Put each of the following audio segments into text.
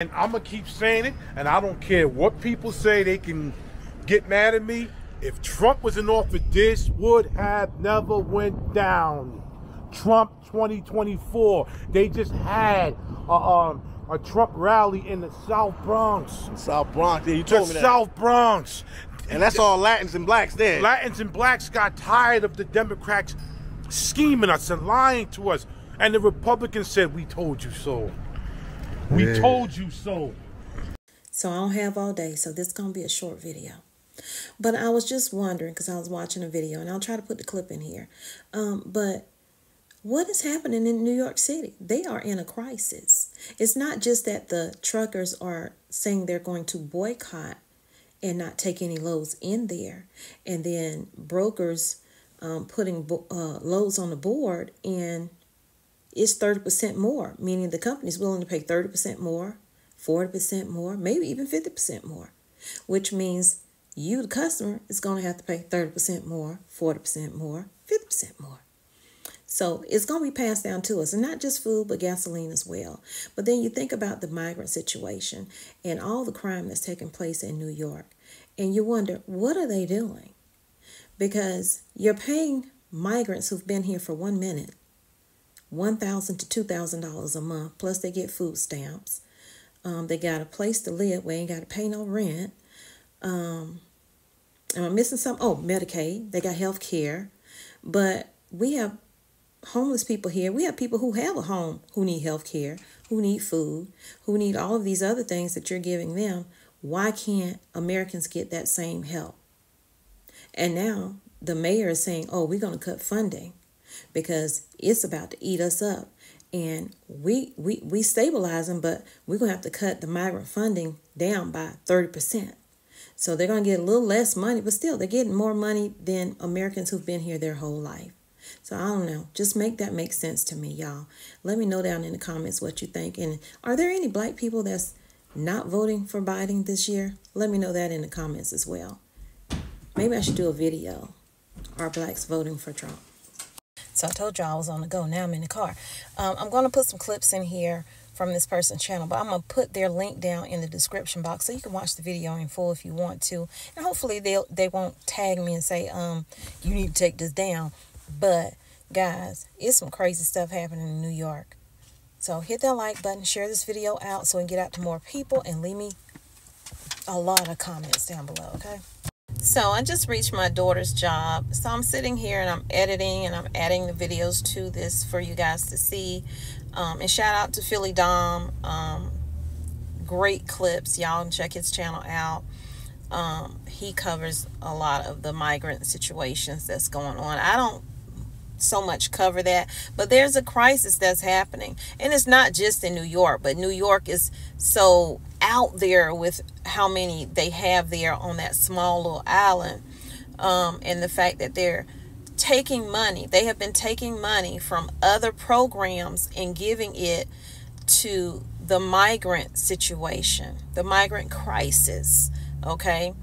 And I'm going to keep saying it, and I don't care what people say. They can get mad at me. If Trump was in office, this would have never went down. Trump 2024. They just had a Trump rally in the South Bronx. South Bronx, yeah, you told me that. South Bronx. And that's all Latins and blacks there. Latins and blacks got tired of the Democrats scheming us and lying to us. And the Republicans said, we told you so. We told you so. So I don't have all day, so this is going to be a short video. But I was just wondering, because I was watching a video, and I'll try to put the clip in here. But what is happening in New York City? They are in a crisis. It's not just that the truckers are saying they're going to boycott and not take any loads in there, and then brokers putting loads on the board, and it's 30% more, meaning the company's willing to pay 30% more, 40% more, maybe even 50% more, which means you, the customer, is going to have to pay 30% more, 40% more, 50% more. So it's going to be passed down to us, and not just food, but gasoline as well. But then you think about the migrant situation and all the crime that's taking place in New York, and you wonder, what are they doing? Because you're paying migrants who've been here for 1 minute $1,000 to $2,000 a month, plus they get food stamps. They got a place to live where they ain't got to pay no rent. Am I missing something? Oh, Medicaid. They got health care. But we have homeless people here. We have people who have a home who need health care, who need food, who need all of these other things that you're giving them. Why can't Americans get that same help? And now the mayor is saying, oh, we're going to cut funding because it's about to eat us up. And we stabilize them, but we're going to have to cut the migrant funding down by 30%. So they're going to get a little less money, but still they're getting more money than Americans who've been here their whole life. So I don't know. Just make that make sense to me, y'all. Let me know down in the comments what you think. And are there any black people that's not voting for Biden this year? Let me know that in the comments as well. Maybe I should do a video. Are blacks voting for Trump? So I told y'all I was on the go. Now I'm in the car. I'm going to put some clips in here from this person's channel, but I'm going to put their link down in the description box so you can watch the video in full if you want to. And hopefully they won't tag me and say, you need to take this down. But guys, it's some crazy stuff happening in New York. So hit that like button, share this video out so we can get out to more people, and leave me a lot of comments down below, okay? So I just reached my daughter's job. So I'm sitting here and I'm editing and I'm adding the videos to this for you guys to see. And shout out to Philly Dom. Great clips. Y'all can check his channel out. He covers a lot of the migrant situations that's going on. I don't so much cover that, but there's a crisis that's happening, and it's not just in New York, but New York is so out there with how many they have there on that small little island, and the fact that they're taking money. They have been taking money from other programs and giving it to the migrant situation, the migrant crisis. Okay,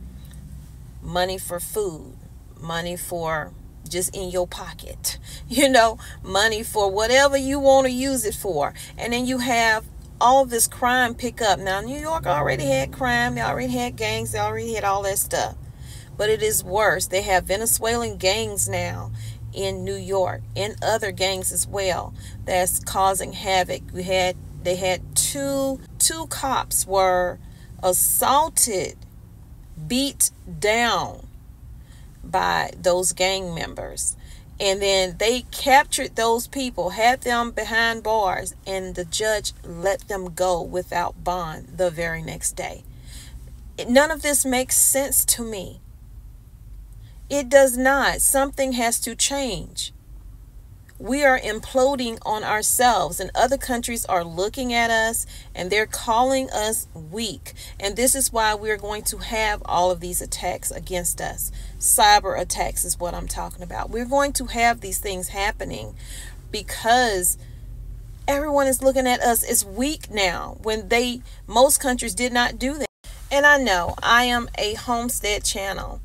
money for food, money for just in your pocket, you know, money for whatever you want to use it for. And then you have all this crime pick up. Now, New York already had crime. They already had gangs. They already had all that stuff. But it is worse. They have Venezuelan gangs now in New York and other gangs as well that's causing havoc. They had two cops were assaulted, beat down by those gang members, and then they captured those people, had them behind bars, and the judge let them go without bond the very next day. None of this makes sense to me. It does not. Something has to change. We are imploding on ourselves, and other countries are looking at us and they're calling us weak. And this is why we're going to have all of these attacks against us. Cyber attacks is what I'm talking about. We're going to have these things happening because everyone is looking at us as weak now when most countries did not do that. And I know I am a homestead channel,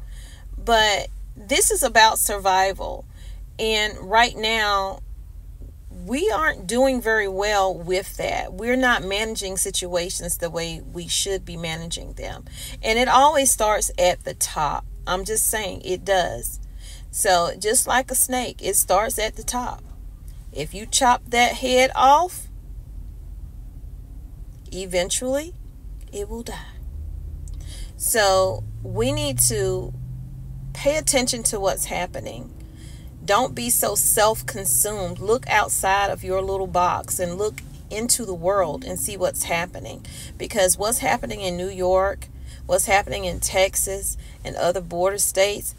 but this is about survival. And right now, we aren't doing very well with that. We're not managing situations the way we should be managing them. And it always starts at the top. I'm just saying, it does. So just like a snake, it starts at the top. If you chop that head off, eventually it will die. So we need to pay attention to what's happening. Don't be so self-consumed. Look outside of your little box and look into the world and see what's happening. Because what's happening in New York, what's happening in Texas and other border states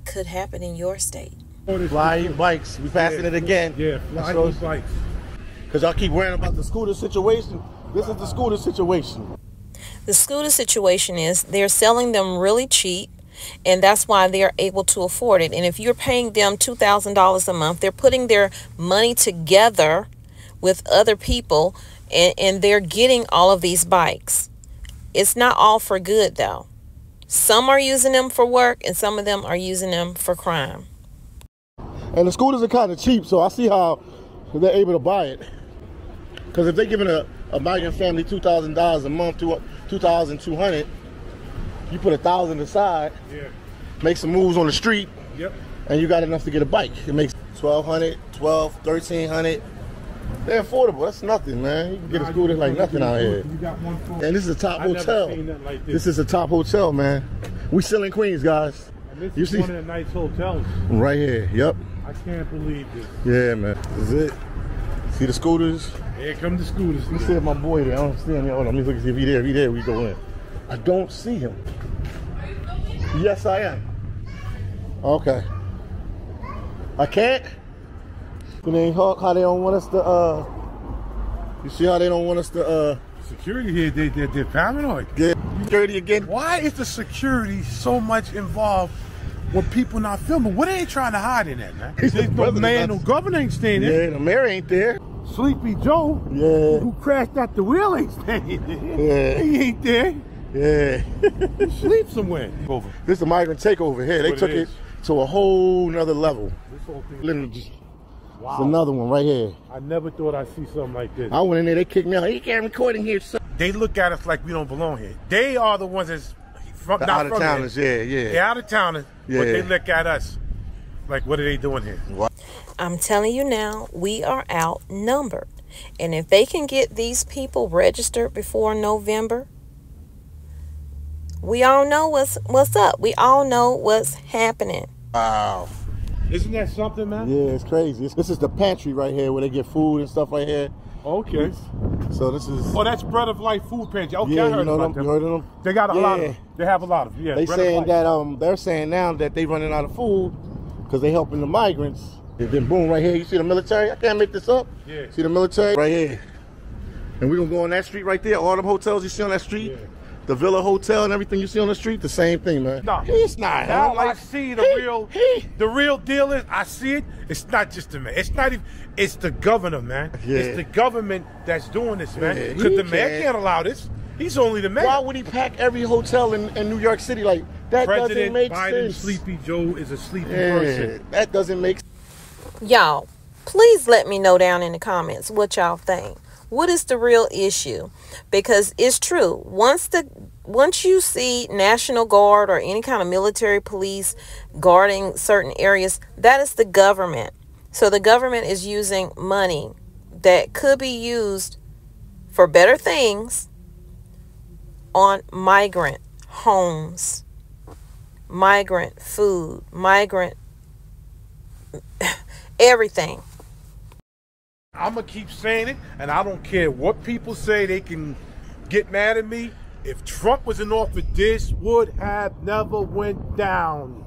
could happen in your state. Fly bikes. We passing it again. Yeah, fly bikes. Because y'all keep worrying about the scooter situation. This is the scooter situation. The scooter situation is they're selling them really cheap, and that's why they're able to afford it. And if you're paying them $2,000 a month, they're putting their money together with other people, and they're getting all of these bikes. It's not all for good, though. Some are using them for work, and some of them are using them for crime. And the scooters are kind of cheap, so I see how they're able to buy it. Because if they're giving a migrant family $2,000 a month, $2,200, you put $1,000 aside, make some moves on the street, and you got enough to get a bike. It makes $1,200, $1,200, $1,300. They're affordable. That's nothing, man. You can get a scooter like nothing out here. And this is a top hotel. Like this is a top hotel, man. We still in Queens, guys. And this You is see? one of the nice hotels. Right here. Yep. I can't believe this. Yeah, man. This is it. See the scooters? Here come the scooters. You see my boy there. I don't see him there. Hold on. Let me look and see if he's there. If he's there, we go in. I don't see him. Yes, I am. Okay. I can't? How they don't want us to, you see how they don't want us to, Security here, they're paranoid. get security again? Why is the security so much involved with people not filming? What are they trying to hide in that, man? There's no man, no governor ain't staying there. Yeah, the mayor ain't there. Sleepy Joe, who crashed out the wheel, ain't staying there. Yeah. He ain't there. Yeah. He sleeps somewhere. Over. This is a migrant takeover here. They took it to a whole nother level. This whole thing. Literally just, it's another one right here. I never thought I'd see something like this. I went in there, they kicked me out. You can't record in here, son. They look at us like we don't belong here. They are the ones that's from, not Out of from towners, here. yeah. They're out of towners, but they look at us like, what are they doing here? What? I'm telling you now, we are outnumbered. And if they can get these people registered before November, we all know what's up. We all know what's happening. Wow. Isn't that something, man? Yeah, it's crazy. This is the pantry right here where they get food and stuff right here. Okay. So this is... Oh, that's Bread of Life Food Pantry. Okay, yeah, I heard you know about them. them. You heard of them? They got a lot of them. They have a lot of them. Yeah, They Bread of saying Life. that they're saying now that they running out of food because they helping the migrants. Then boom, right here, you see the military? I can't make this up. Yeah. See the military? Right here. And we're gonna go on that street right there. All them hotels you see on that street. Yeah. The Villa Hotel and everything you see on the street, the same thing, man. No, it's not. Now I see the real deal is, I see it. It's not just the man. It's not even. It's the governor, man. Yeah. It's the government that's doing this, man. Yeah, Because the he mayor can't allow this. He's only the mayor. Why would he pack every hotel in New York City like that? President doesn't make Biden, sense. Sleepy Joe is a sleepy person. That doesn't make sense. Y'all, please let me know down in the comments what y'all think. What is the real issue? Because it's true. Once you see National Guard or any kind of military police guarding certain areas, that is the government. So the government is using money that could be used for better things on migrant homes, migrant food, migrant everything. I'm going to keep saying it, and I don't care what people say. They can get mad at me. If Trump was in office, this would have never went down.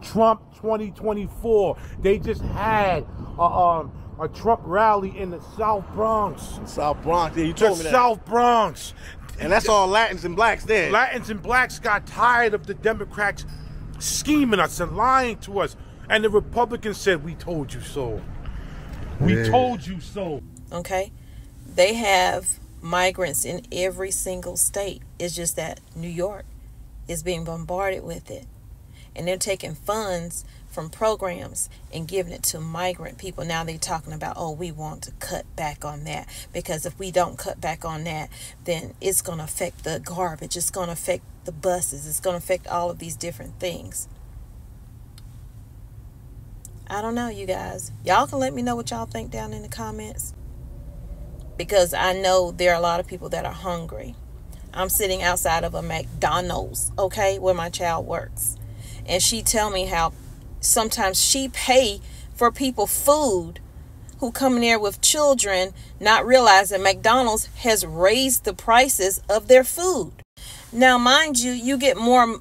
Trump 2024. They just had a Trump rally in the South Bronx. South Bronx, yeah, you told me that. South Bronx. And that's all Latins and blacks there. Latins and blacks got tired of the Democrats scheming us and lying to us. And the Republicans said, we told you so. We told you so. Okay? They have migrants in every single state. It's just that New York is being bombarded with it. And they're taking funds from programs and giving it to migrant people. Now they're talking about, oh, we want to cut back on that, because if we don't cut back on that, then it's going to affect the garbage. It's going to affect the buses. It's going to affect all of these different things. I don't know, you guys. Y'all can let me know what y'all think down in the comments, because I know there are a lot of people that are hungry. I'm sitting outside of a McDonald's, okay, where my child works. And she tell me how sometimes she pay for people food who come in there with children, not realizing McDonald's has raised the prices of their food. Now, mind you, you get more,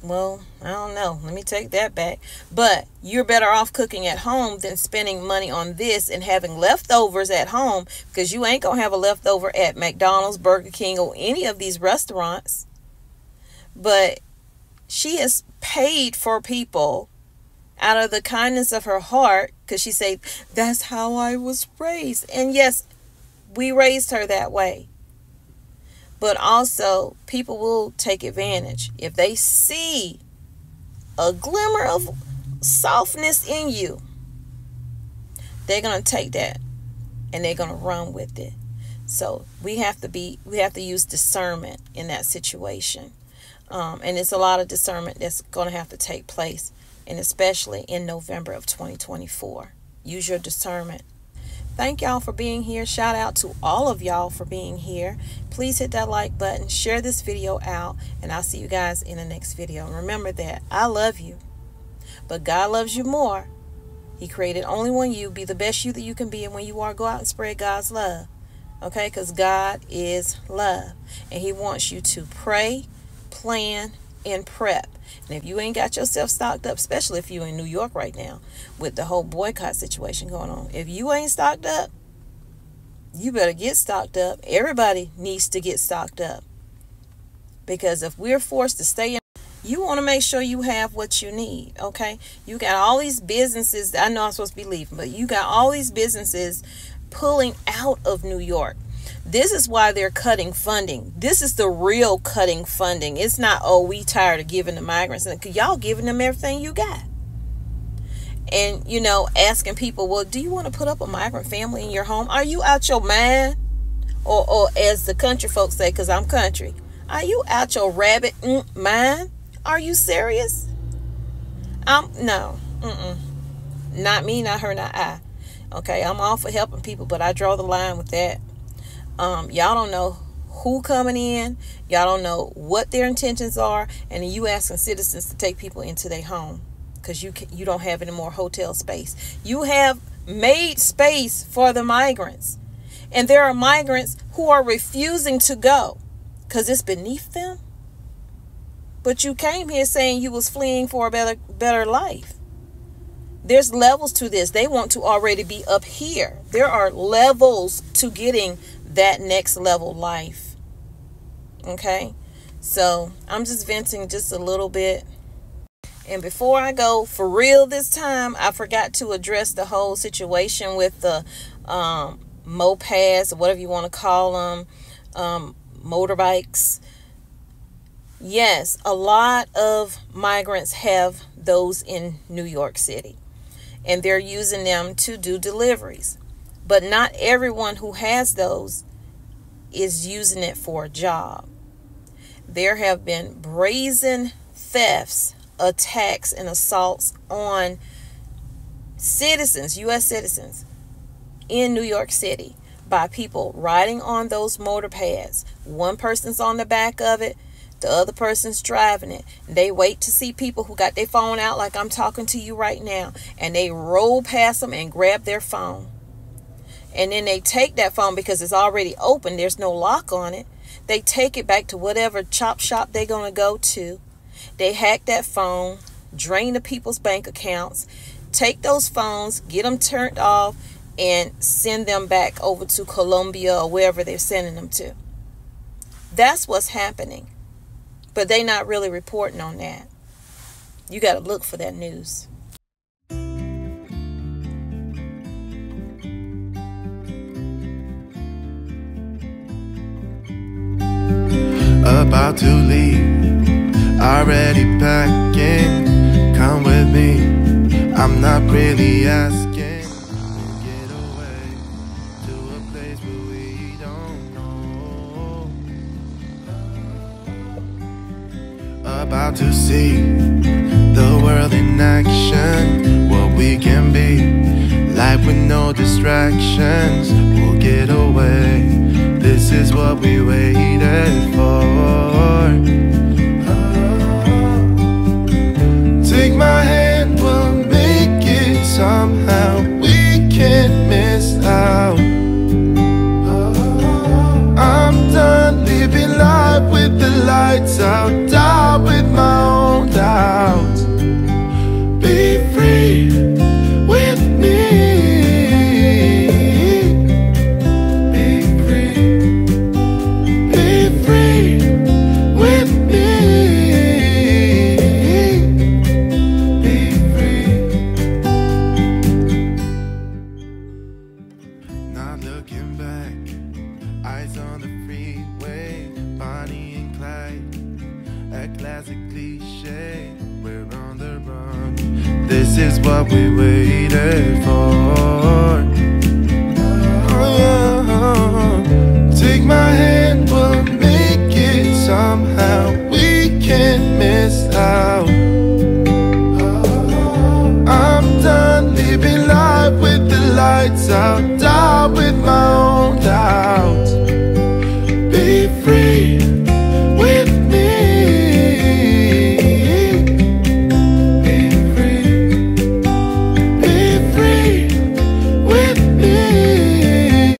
well, I don't know. Let me take that back. But you're better off cooking at home than spending money on this and having leftovers at home, because you ain't going to have a leftover at McDonald's, Burger King, or any of these restaurants. But she has paid for people out of the kindness of her heart, because she said, that's how I was raised. And yes, we raised her that way. But also, people will take advantage. If they see a glimmer of softness in you, they're going to take that and they're going to run with it. So we have to use discernment in that situation. And it's a lot of discernment that's going to have to take place, and especially in November of 2024. Use your discernment. Thank y'all for being here. Shout out to all of y'all for being here. Please hit that like button, share this video out, and I'll see you guys in the next video. And remember that I love you, but God loves you more. He created only one you. Be the best you that you can be, and when you are, go out and spread God's love. Okay? Because God is love, and He wants you to pray, plan, and prep. And if you ain't got yourself stocked up, especially if you're in New York right now with the whole boycott situation going on, if you ain't stocked up, you better get stocked up. Everybody needs to get stocked up, because if we're forced to stay in, you want to make sure you have what you need. Okay, you got all these businesses. I know I'm supposed to be leaving, but you got all these businesses pulling out of New York. This is why they're cutting funding. This is the real cutting funding. It's not, oh, we tired of giving the migrants, and y'all giving them everything you got. And, you know, asking people, well, do you want to put up a migrant family in your home? Are you out your mind? Or as the country folks say, because I'm country, are you out your rabbit mind? Are you serious? No. Not me, not her, not I. Okay, I'm all for helping people, but I draw the line with that. Y'all don't know who coming in. Y'all don't know what their intentions are. And then you asking citizens to take people into their home because you don't have any more hotel space. You have made space for the migrants. And there are migrants who are refusing to go because it's beneath them. But you came here saying you was fleeing for a better life. There's levels to this. They want to already be up here. There are levels to getting that next level life. Okay, so I'm just venting just a little bit. And before I go for real this time, I forgot to address the whole situation with the mopeds, or whatever you want to call them, motorbikes. Yes, a lot of migrants have those in New York City, and they're using them to do deliveries. But not everyone who has those is using it for a job. There have been brazen thefts, attacks, and assaults on citizens, U.S. citizens, in New York City by people riding on those motorpads. One person's on the back of it, the other person's driving it. They wait to see people who got their phone out like I'm talking to you right now, and they roll past them and grab their phone. And then they take that phone because it's already open. There's no lock on it. They take it back to whatever chop shop they're going to go to. They hack that phone, drain the people's bank accounts, take those phones, get them turned off, and send them back over to Colombia or wherever they're sending them to. That's what's happening. But they're not really reporting on that. You got to look for that news. About to leave, already packing. Come with me, I'm not really asking to get away to a place where we don't know. About to see the world in action, what we can be, life with no distractions. We'll get away, this is what we waited for. Take my hand, we'll make it somehow. We can't miss out. I'm done living life with the lights out, down with my own doubts. Be free with me. Be free. Be free with me. Be free. Not looking back, eyes on the freeway, Bonnie and Clyde, a classic cliche. We're on the run, this is what we waited for.